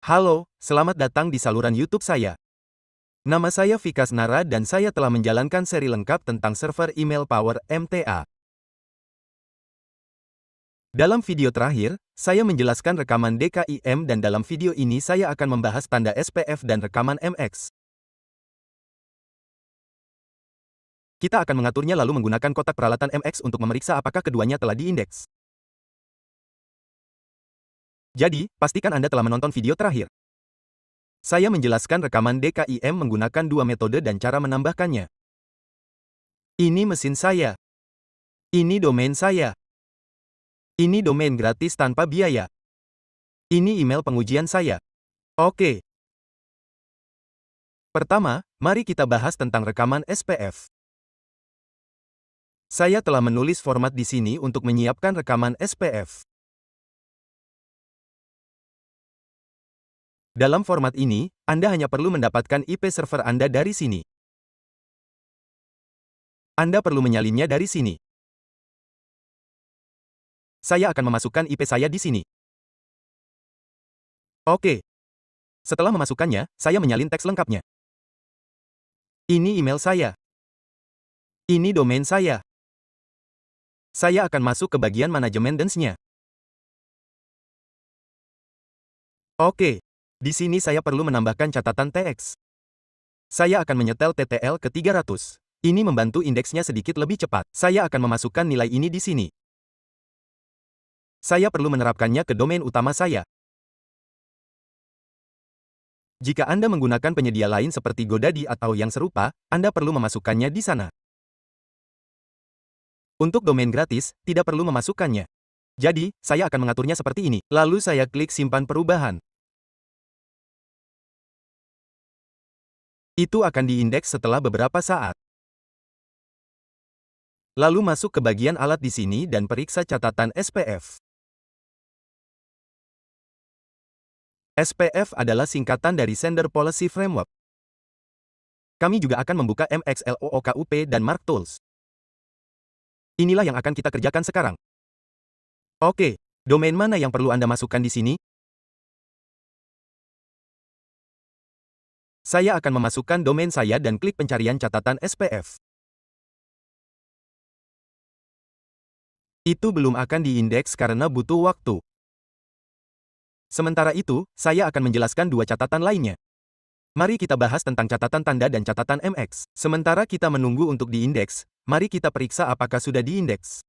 Halo, selamat datang di saluran YouTube saya. Nama saya Vikas Nara dan saya telah menjalankan seri lengkap tentang server email Power MTA. Dalam video terakhir, saya menjelaskan rekaman DKIM dan dalam video ini saya akan membahas tanda SPF dan rekaman MX. Kita akan mengaturnya lalu menggunakan kotak peralatan MX untuk memeriksa apakah keduanya telah diindeks. Jadi, pastikan Anda telah menonton video terakhir. Saya menjelaskan rekaman DKIM menggunakan dua metode dan cara menambahkannya. Ini mesin saya. Ini domain saya. Ini domain gratis tanpa biaya. Ini email pengujian saya. Oke. Pertama, mari kita bahas tentang rekaman SPF. Saya telah menulis format di sini untuk menyiapkan rekaman SPF. Dalam format ini, Anda hanya perlu mendapatkan IP server Anda dari sini. Anda perlu menyalinnya dari sini. Saya akan memasukkan IP saya di sini. Oke. Setelah memasukkannya, saya menyalin teks lengkapnya. Ini email saya. Ini domain saya. Saya akan masuk ke bagian manajemen DNS-nya. Oke. Di sini saya perlu menambahkan catatan TX. Saya akan menyetel TTL ke 300. Ini membantu indeksnya sedikit lebih cepat. Saya akan memasukkan nilai ini di sini. Saya perlu menerapkannya ke domain utama saya. Jika Anda menggunakan penyedia lain seperti GoDaddy atau yang serupa, Anda perlu memasukkannya di sana. Untuk domain gratis, tidak perlu memasukkannya. Jadi, saya akan mengaturnya seperti ini. Lalu saya klik simpan perubahan. Itu akan diindeks setelah beberapa saat. Lalu masuk ke bagian alat di sini dan periksa catatan SPF. SPF adalah singkatan dari Sender Policy Framework. Kami juga akan membuka MXLOOKUP dan MarkTools. Inilah yang akan kita kerjakan sekarang. Oke, domain mana yang perlu Anda masukkan di sini? Saya akan memasukkan domain saya dan klik pencarian catatan SPF. Itu belum akan diindeks karena butuh waktu. Sementara itu, saya akan menjelaskan dua catatan lainnya. Mari kita bahas tentang catatan tanda dan catatan MX. Sementara kita menunggu untuk diindeks, mari kita periksa apakah sudah diindeks.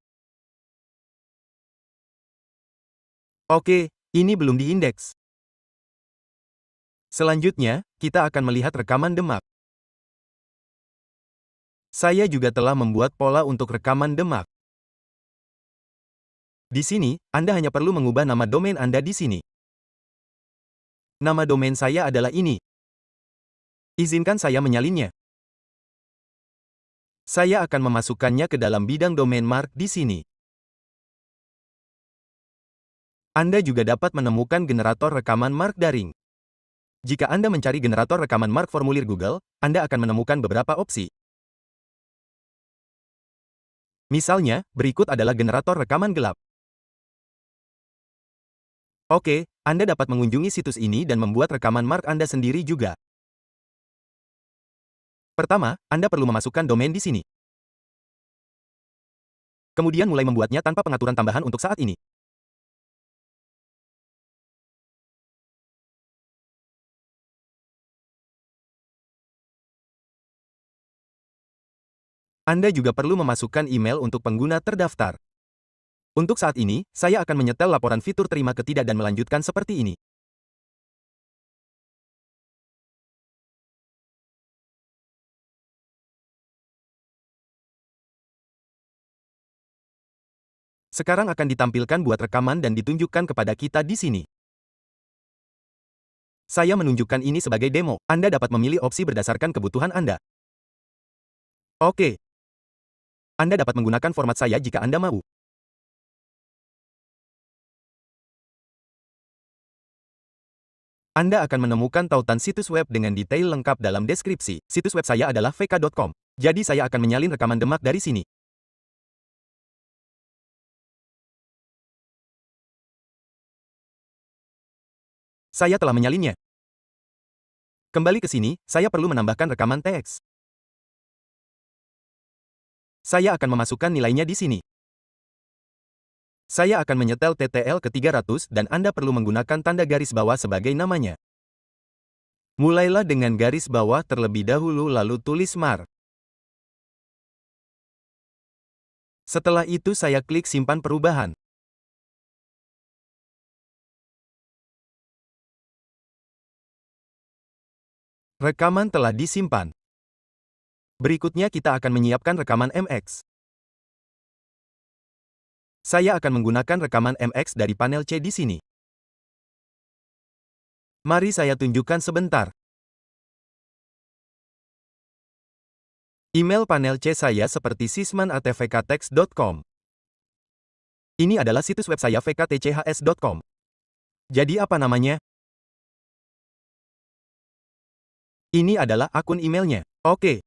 Oke, ini belum diindeks. Selanjutnya, kita akan melihat rekaman demak. Saya juga telah membuat pola untuk rekaman demak. Di sini, Anda hanya perlu mengubah nama domain Anda di sini. Nama domain saya adalah ini. Izinkan saya menyalinnya. Saya akan memasukkannya ke dalam bidang domain mark di sini. Anda juga dapat menemukan generator rekaman mark daring. Jika Anda mencari generator rekaman mark formulir Google, Anda akan menemukan beberapa opsi. Misalnya, berikut adalah generator rekaman gelap. Oke, Anda dapat mengunjungi situs ini dan membuat rekaman mark Anda sendiri juga. Pertama, Anda perlu memasukkan domain di sini. Kemudian mulai membuatnya tanpa pengaturan tambahan untuk saat ini. Anda juga perlu memasukkan email untuk pengguna terdaftar. Untuk saat ini, saya akan menyetel laporan fitur terima ketidak dan melanjutkan seperti ini. Sekarang akan ditampilkan buat rekaman dan ditunjukkan kepada kita di sini. Saya menunjukkan ini sebagai demo. Anda dapat memilih opsi berdasarkan kebutuhan Anda. Oke. Anda dapat menggunakan format saya jika Anda mau. Anda akan menemukan tautan situs web dengan detail lengkap dalam deskripsi. Situs web saya adalah vk.com. Jadi saya akan menyalin rekaman demak dari sini. Saya telah menyalinnya. Kembali ke sini, saya perlu menambahkan rekaman teks. Saya akan memasukkan nilainya di sini. Saya akan menyetel TTL ke 300 dan Anda perlu menggunakan tanda garis bawah sebagai namanya. Mulailah dengan garis bawah terlebih dahulu lalu tulis MAR. Setelah itu saya klik simpan perubahan. Rekaman telah disimpan. Berikutnya kita akan menyiapkan rekaman MX. Saya akan menggunakan rekaman MX dari panel C di sini. Mari saya tunjukkan sebentar. Email panel C saya seperti sisman@vktext.com. Ini adalah situs web saya vktchs.com. Jadi apa namanya? Ini adalah akun emailnya. Oke.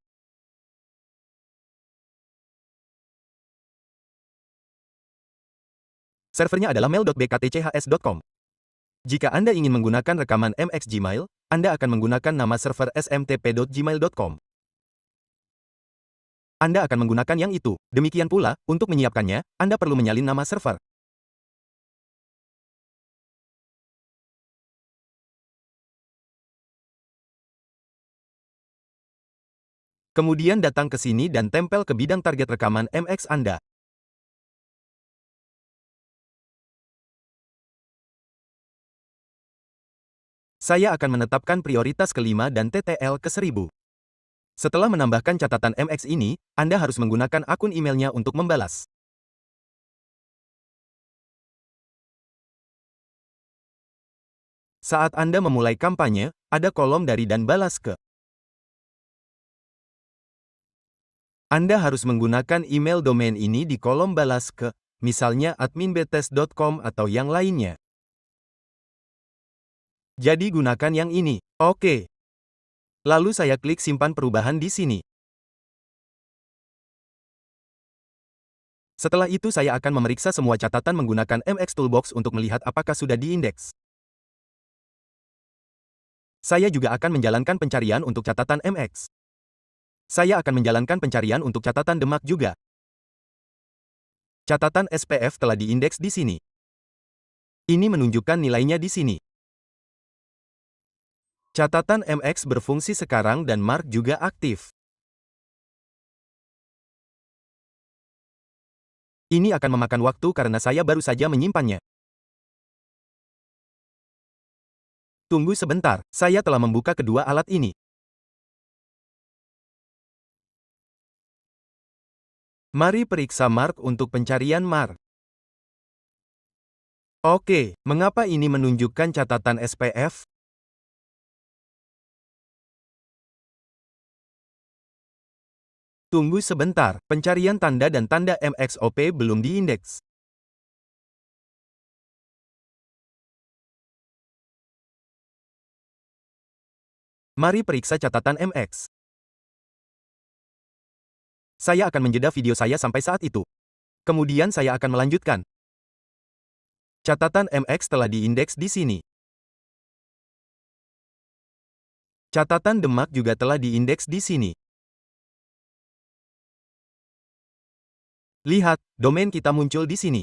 Servernya adalah mail.bktchs.com. Jika Anda ingin menggunakan rekaman MX Gmail, Anda akan menggunakan nama server smtp.gmail.com. Anda akan menggunakan yang itu. Demikian pula, untuk menyiapkannya, Anda perlu menyalin nama server. Kemudian datang ke sini dan tempel ke bidang target rekaman MX Anda. Saya akan menetapkan prioritas ke-5 dan TTL ke-1000. Setelah menambahkan catatan MX ini, Anda harus menggunakan akun emailnya untuk membalas. Saat Anda memulai kampanye, ada kolom dari dan balas ke. Anda harus menggunakan email domain ini di kolom balas ke, misalnya adminbtest.com atau yang lainnya. Jadi gunakan yang ini. Oke. Lalu saya klik simpan perubahan di sini. Setelah itu saya akan memeriksa semua catatan menggunakan MX Toolbox untuk melihat apakah sudah diindeks. Saya juga akan menjalankan pencarian untuk catatan MX. Saya akan menjalankan pencarian untuk catatan Demak juga. Catatan SPF telah diindeks di sini. Ini menunjukkan nilainya di sini. Catatan MX berfungsi sekarang dan Mark juga aktif. Ini akan memakan waktu karena saya baru saja menyimpannya. Tunggu sebentar, saya telah membuka kedua alat ini. Mari periksa Mark untuk pencarian Mark. Oke, mengapa ini menunjukkan catatan SPF? Tunggu sebentar, pencarian tanda dan tanda MXOP belum diindeks. Mari periksa catatan MX. Saya akan menjeda video saya sampai saat itu. Kemudian saya akan melanjutkan. Catatan MX telah diindeks di sini. Catatan Demak juga telah diindeks di sini. Lihat, domain kita muncul di sini.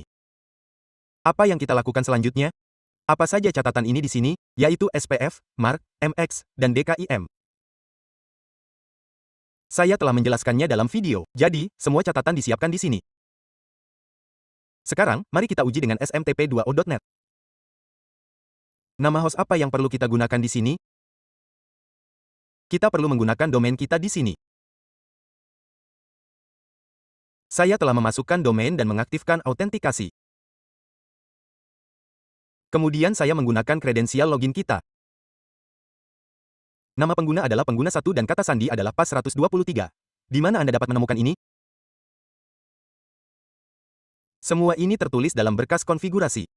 Apa yang kita lakukan selanjutnya? Apa saja catatan ini di sini, yaitu SPF, Mark, MX, dan DKIM. Saya telah menjelaskannya dalam video, jadi, semua catatan disiapkan di sini. Sekarang, mari kita uji dengan smtp2o.net. Nama host apa yang perlu kita gunakan di sini? Kita perlu menggunakan domain kita di sini. Saya telah memasukkan domain dan mengaktifkan autentikasi. Kemudian saya menggunakan kredensial login kita. Nama pengguna adalah pengguna 1 dan kata sandi adalah pas123. Di mana Anda dapat menemukan ini? Semua ini tertulis dalam berkas konfigurasi.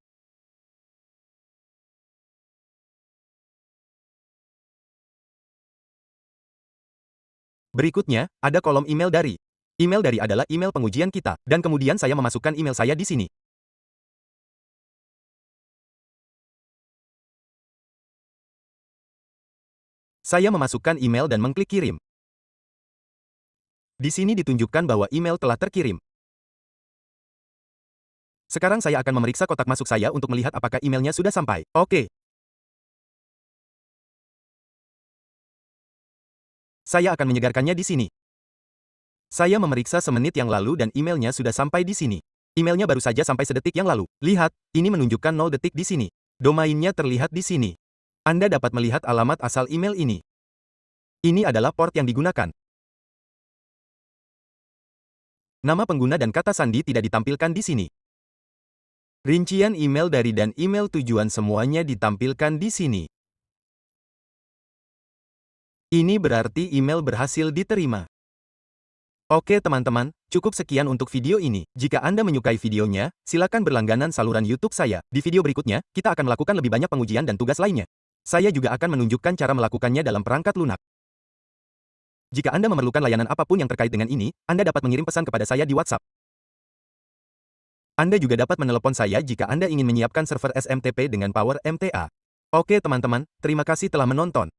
Berikutnya, ada kolom email dari. Email dari adalah email pengujian kita, dan kemudian saya memasukkan email saya di sini. Saya memasukkan email dan mengklik kirim. Di sini ditunjukkan bahwa email telah terkirim. Sekarang saya akan memeriksa kotak masuk saya untuk melihat apakah emailnya sudah sampai. Oke. Saya akan menyegarkannya di sini. Saya memeriksa semenit yang lalu dan emailnya sudah sampai di sini. Emailnya baru saja sampai sedetik yang lalu. Lihat, ini menunjukkan 0 detik di sini. Domainnya terlihat di sini. Anda dapat melihat alamat asal email ini. Ini adalah port yang digunakan. Nama pengguna dan kata sandi tidak ditampilkan di sini. Rincian email dari dan email tujuan semuanya ditampilkan di sini. Ini berarti email berhasil diterima. Oke teman-teman, cukup sekian untuk video ini. Jika Anda menyukai videonya, silakan berlangganan saluran YouTube saya. Di video berikutnya, kita akan melakukan lebih banyak pengujian dan tugas lainnya. Saya juga akan menunjukkan cara melakukannya dalam perangkat lunak. Jika Anda memerlukan layanan apapun yang terkait dengan ini, Anda dapat mengirim pesan kepada saya di WhatsApp. Anda juga dapat menelepon saya jika Anda ingin menyiapkan server SMTP dengan Power MTA. Oke teman-teman, terima kasih telah menonton.